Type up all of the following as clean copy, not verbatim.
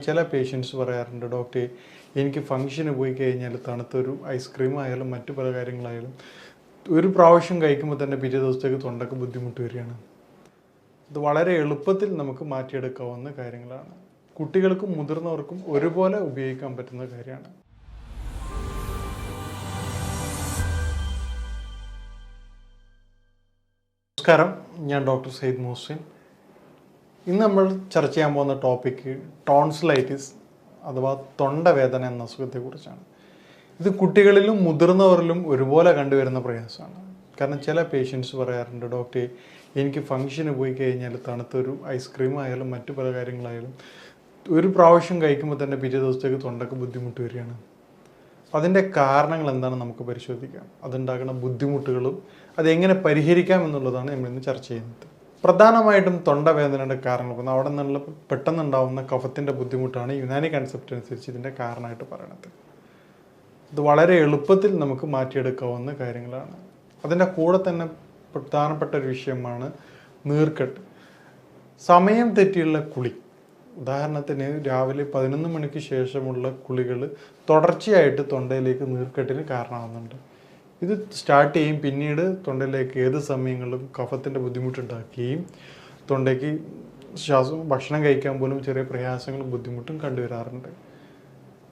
ചില പേഷ്യൻസ് പറയാറുണ്ട്, ഡോക്ടറെ എനിക്ക് ഫംഗ്ഷന് പോയി കഴിഞ്ഞാൽ തണുത്തൊരു ഐസ്ക്രീം ആയാലും മറ്റു പല കാര്യങ്ങളായാലും ഒരു പ്രാവശ്യം കഴിക്കുമ്പോൾ തന്നെ പിറ്റേ ദിവസത്തേക്ക് തൊണ്ടക്ക് ബുദ്ധിമുട്ട് വരികയാണ്. ഇത് വളരെ എളുപ്പത്തിൽ നമുക്ക് മാറ്റിയെടുക്കാവുന്ന കാര്യങ്ങളാണ്. കുട്ടികൾക്കും മുതിർന്നവർക്കും ഒരുപോലെ ഉപയോഗിക്കാൻ പറ്റുന്ന കാര്യമാണ്. നമസ്കാരം, ഞാൻ ഡോക്ടർ സയ്യിദ് മുഹസിൻ. ഇന്ന് നമ്മൾ ചർച്ച ചെയ്യാൻ പോകുന്ന ടോപ്പിക്ക് ടോൺസിലൈറ്റിസ് അഥവാ തൊണ്ടവേദന എന്ന അസുഖത്തെക്കുറിച്ചാണ്. ഇത് കുട്ടികളിലും മുതിർന്നവരിലും ഒരുപോലെ കണ്ടുവരുന്ന പ്രയാസമാണ്. കാരണം ചില പേഷ്യൻസ് പറയാറുണ്ട്, ഡോക്ടറെ എനിക്ക് ഫംഗ്ഷന് പോയി കഴിഞ്ഞാൽ തണുത്തൊരു ഐസ്ക്രീം ആയാലും മറ്റു പല കാര്യങ്ങളായാലും ഒരു പ്രാവശ്യം കഴിക്കുമ്പോൾ തന്നെ പിറ്റേ ദിവസത്തേക്ക് തൊണ്ടക്ക് ബുദ്ധിമുട്ട് വരികയാണ്. അതിൻ്റെ കാരണങ്ങൾ എന്താണെന്ന് നമുക്ക് പരിശോധിക്കാം. അതുണ്ടാകുന്ന ബുദ്ധിമുട്ടുകളും അതെങ്ങനെ പരിഹരിക്കാം എന്നുള്ളതാണ് നമ്മളിന്ന് ചർച്ച ചെയ്യുന്നത്. പ്രധാനമായിട്ടും തൊണ്ടവേദനയുടെ കാരണങ്ങൾ അവിടെ നിന്നുള്ള പെട്ടെന്നുണ്ടാകുന്ന കഫത്തിൻ്റെ ബുദ്ധിമുട്ടാണ് യുനാനി കൺസെപ്റ്റ് അനുസരിച്ച് ഇതിൻ്റെ കാരണമായിട്ട് പറയുന്നത്. ഇത് വളരെ എളുപ്പത്തിൽ നമുക്ക് മാറ്റിയെടുക്കാവുന്ന കാര്യങ്ങളാണ്. അതിൻ്റെ കൂടെ തന്നെ പ്രധാനപ്പെട്ട ഒരു വിഷയമാണ് നീർക്കെട്ട്. സമയം തെറ്റിയുള്ള കുളി, ഉദാഹരണത്തിന് രാവിലെ 11 മണിക്ക് ശേഷമുള്ള കുളികൾ തുടർച്ചയായിട്ട് തൊണ്ടയിലേക്ക് നീർക്കെട്ടിന് കാരണമാകുന്നുണ്ട്. ഇത് സ്റ്റാർട്ട് ചെയ്യും, പിന്നീട് തൊണ്ടയിലേക്ക് ഏത് സമയങ്ങളിലും കഫത്തിൻ്റെ ബുദ്ധിമുട്ടുണ്ടാക്കുകയും തൊണ്ടയ്ക്ക് ഭക്ഷണം കഴിക്കാൻ പോലും ചെറിയ പ്രയാസങ്ങളും ബുദ്ധിമുട്ടും കണ്ടുവരാറുണ്ട്.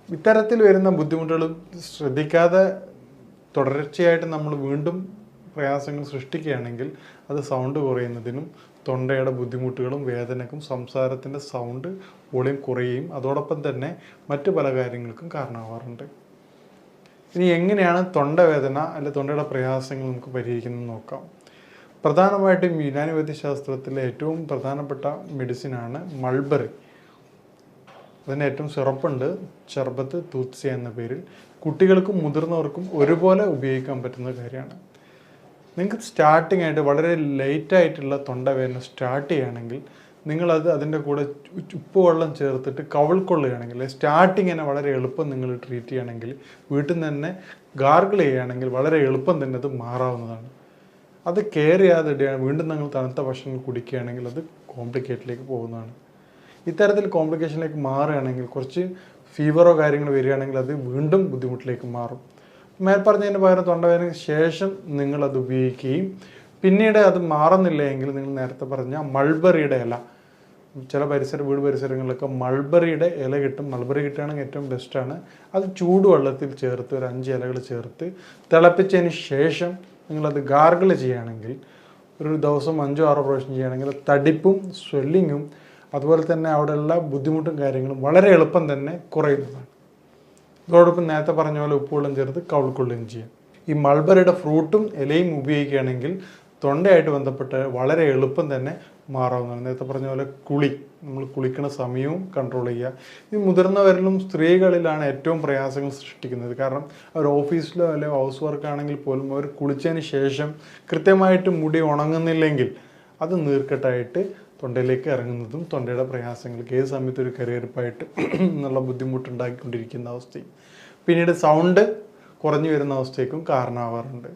ഇത്തരത്തിൽ വരുന്ന ബുദ്ധിമുട്ടുകൾ ശ്രദ്ധിക്കാതെ തുടർച്ചയായിട്ട് നമ്മൾ വീണ്ടും പ്രയാസങ്ങൾ സൃഷ്ടിക്കുകയാണെങ്കിൽ അത് സൗണ്ട് കുറയുന്നതിനും തൊണ്ടയുടെ ബുദ്ധിമുട്ടുകളും വേദനക്കും സംസാരത്തിൻ്റെ സൗണ്ട് വോളിയം കുറയുകയും അതോടൊപ്പം തന്നെ മറ്റു പല കാര്യങ്ങൾക്കും കാരണമാവാറുണ്ട്. ഇനി എങ്ങനെയാണ് തൊണ്ടവേദന അല്ലെങ്കിൽ തൊണ്ടയുടെ പ്രയാസങ്ങൾ നമുക്ക് പരിഹരിക്കുന്നത് നോക്കാം. പ്രധാനമായിട്ടും യുനാനി വൈദ്യശാസ്ത്രത്തിലെ ഏറ്റവും പ്രധാനപ്പെട്ട മെഡിസിനാണ് മൾബറി. അതിന് ഏറ്റവും സിറപ്പുണ്ട്, ഷർബത്ത് തൂത്സിയ എന്ന പേരിൽ. കുട്ടികൾക്കും മുതിർന്നവർക്കും ഒരുപോലെ ഉപയോഗിക്കാൻ പറ്റുന്ന കാര്യമാണ്. നിങ്ങൾക്ക് സ്റ്റാർട്ടിംഗ് ആയിട്ട് വളരെ ലേറ്റായിട്ടുള്ള തൊണ്ടവേദന സ്റ്റാർട്ട് ചെയ്യുകയാണെങ്കിൽ നിങ്ങളത് അതിൻ്റെ കൂടെ ഉപ്പുവെള്ളം ചേർത്തിട്ട് കവിൾക്കൊള്ളുകയാണെങ്കിൽ, സ്റ്റാർട്ടിങ് തന്നെ വളരെ എളുപ്പം നിങ്ങൾ ട്രീറ്റ് ചെയ്യുകയാണെങ്കിൽ, വീട്ടിൽ നിന്ന് തന്നെ ഗാർഗിൾ ചെയ്യുകയാണെങ്കിൽ വളരെ എളുപ്പം തന്നെ അത് മാറാവുന്നതാണ്. അത് കെയർ ചെയ്യാതെ വീണ്ടും നിങ്ങൾ തണുത്ത ഭക്ഷണം കുടിക്കുകയാണെങ്കിൽ അത് കോംപ്ലിക്കേറ്റിലേക്ക് പോകുന്നതാണ്. ഇത്തരത്തിൽ കോംപ്ലിക്കേഷനിലേക്ക് മാറുകയാണെങ്കിൽ, കുറച്ച് ഫീവറോ കാര്യങ്ങളോ വരികയാണെങ്കിൽ അത് വീണ്ടും ബുദ്ധിമുട്ടിലേക്ക് മാറും. മേൽപ്പറഞ്ഞതിന് പകരം തൊണ്ടവേദനയ്ക്ക് ശേഷം നിങ്ങളത് ഉപയോഗിക്കുകയും പിന്നീട് അത് മാറുന്നില്ല എങ്കിൽ നിങ്ങൾ നേരത്തെ പറഞ്ഞ മൾബറിയുടെ ഇല, ചില വീട് പരിസരങ്ങളിലൊക്കെ മൾബറിയുടെ ഇല കിട്ടും. മൾബറി കിട്ടുകയാണെങ്കിൽ ഏറ്റവും ബെസ്റ്റാണ്. അത് ചൂടുവെള്ളത്തിൽ ചേർത്ത് ഒരു 5 ഇലകൾ ചേർത്ത് തിളപ്പിച്ചതിന് ശേഷം നിങ്ങളത് ഗാർഗിൾ ചെയ്യുകയാണെങ്കിൽ, ഒരു ദിവസം 5-6 പ്രാവശ്യം ചെയ്യുകയാണെങ്കിൽ തടിപ്പും സ്വെല്ലിങ്ങും അതുപോലെ തന്നെ അവിടെയുള്ള ബുദ്ധിമുട്ടും കാര്യങ്ങളും വളരെ എളുപ്പം തന്നെ കുറയുന്നതാണ്. അതോടൊപ്പം നേരത്തെ പറഞ്ഞ പോലെ ഉപ്പുവെള്ളം ചേർത്ത് കവിൾക്കൊള്ളുകയും ചെയ്യാം. ഈ മൾബറിയുടെ ഫ്രൂട്ടും ഇലയും ഉപയോഗിക്കുകയാണെങ്കിൽ തൊണ്ടയായിട്ട് ബന്ധപ്പെട്ട് വളരെ എളുപ്പം തന്നെ മാറാവുന്നതാണ്. നേരത്തെ പറഞ്ഞ പോലെ നമ്മൾ കുളിക്കുന്ന സമയവും കൺട്രോൾ ചെയ്യുക. ഈ മുതിർന്നവരിലും സ്ത്രീകളിലാണ് ഏറ്റവും പ്രയാസങ്ങൾ സൃഷ്ടിക്കുന്നത്. കാരണം അവർ ഓഫീസിലോ അല്ലെങ്കിൽ ഹൗസ് വർക്ക് ആണെങ്കിൽ പോലും അവർ കുളിച്ചതിന് ശേഷം കൃത്യമായിട്ട് മുടി ഉണങ്ങുന്നില്ലെങ്കിൽ അത് നീർക്കെട്ടായിട്ട് തൊണ്ടയിലേക്ക് ഇറങ്ങുന്നതും തൊണ്ടയുടെ പ്രയാസങ്ങൾക്ക് ഏത് സമയത്ത് ഒരു കരയെടുപ്പായിട്ട് എന്നുള്ള ബുദ്ധിമുട്ടുണ്ടാക്കിക്കൊണ്ടിരിക്കുന്ന അവസ്ഥയും പിന്നീട് സൗണ്ട് കുറഞ്ഞു വരുന്ന അവസ്ഥയ്ക്കും കാരണമാവാറുണ്ട്.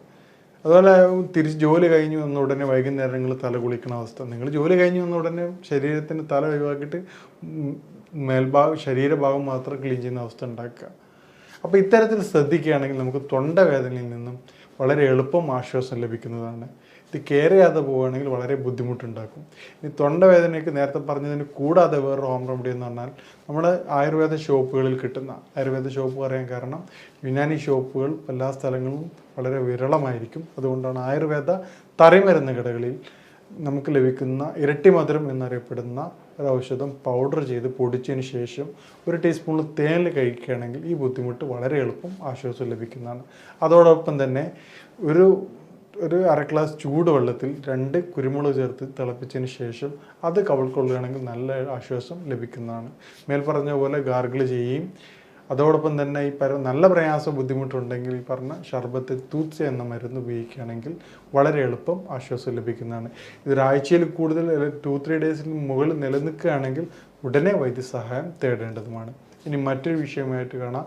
അതുപോലെ ജോലി കഴിഞ്ഞ് വന്ന ഉടനെ വൈകുന്നേരങ്ങളിൽ തല കുളിക്കുന്ന അവസ്ഥ. നിങ്ങൾ ജോലി കഴിഞ്ഞ് വന്ന ഉടനെ ശരീരത്തിന് തല ഒഴിവാക്കിയിട്ട് ശരീരഭാഗം മാത്രം ക്ലീൻ ചെയ്യുന്ന അവസ്ഥ ഉണ്ടാക്കുക. അപ്പോൾ ഇത്തരത്തിൽ ശ്രദ്ധിക്കുകയാണെങ്കിൽ നമുക്ക് തൊണ്ടവേദനയിൽ നിന്നും വളരെ എളുപ്പം ആശ്വാസം ലഭിക്കുന്നതാണ്. ഇത് കെയർ ചെയ്യാതെ പോവുകയാണെങ്കിൽ വളരെ ബുദ്ധിമുട്ടുണ്ടാക്കും. ഈ തൊണ്ടവേദനയ്ക്ക് നേരത്തെ പറഞ്ഞതിന് കൂടാതെ വേറൊരു ഹോം റെമഡി എന്ന് പറഞ്ഞാൽ നമ്മുടെ ആയുർവേദ ഷോപ്പുകളിൽ കിട്ടുന്ന, ആയുർവേദ ഷോപ്പ് പറയാൻ കാരണം യുനാനി ഷോപ്പുകൾ എല്ലാ സ്ഥലങ്ങളും വളരെ വിരളമായിരിക്കും. അതുകൊണ്ടാണ് ആയുർവേദ തറിമരുന്ന് കടകളിൽ നമുക്ക് ലഭിക്കുന്ന ഇരട്ടി മധുരം എന്നറിയപ്പെടുന്ന ഒരു ഔഷധം പൗഡർ ചെയ്ത് പൊടിച്ചതിന് ശേഷം 1 ടീസ്പൂൺ തേനിൽ കഴിക്കുകയാണെങ്കിൽ ഈ ബുദ്ധിമുട്ട് വളരെ എളുപ്പം ആശ്വാസം ലഭിക്കുന്നതാണ്. അതോടൊപ്പം തന്നെ ഒരു 1/2 ഗ്ലാസ് ചൂടുവെള്ളത്തിൽ 2 കുരുമുളക് ചേർത്ത് തിളപ്പിച്ചതിന് ശേഷം അത് കവിൾക്കൊള്ളുകയാണെങ്കിൽ നല്ല ആശ്വാസം ലഭിക്കുന്നതാണ്. മേൽപ്പറഞ്ഞ പോലെ ഗാർഗിൾ ചെയ്യുകയും അതോടൊപ്പം തന്നെ ഈ നല്ല പ്രയാസം ബുദ്ധിമുട്ടുണ്ടെങ്കിൽ ഈ പറഞ്ഞ ഷർബത്ത് തൂത്സ എന്ന മരുന്ന് ഉപയോഗിക്കുകയാണെങ്കിൽ വളരെ എളുപ്പം ആശ്വാസം ലഭിക്കുന്നതാണ്. ഇതൊരാഴ്ചയിൽ കൂടുതൽ 2-3 ഡേയ്സിന് മുകളിൽ നിലനിൽക്കുകയാണെങ്കിൽ ഉടനെ വൈദ്യസഹായം തേടേണ്ടതുമാണ്. ഇനി മറ്റൊരു വിഷയമായിട്ട് കാണാം.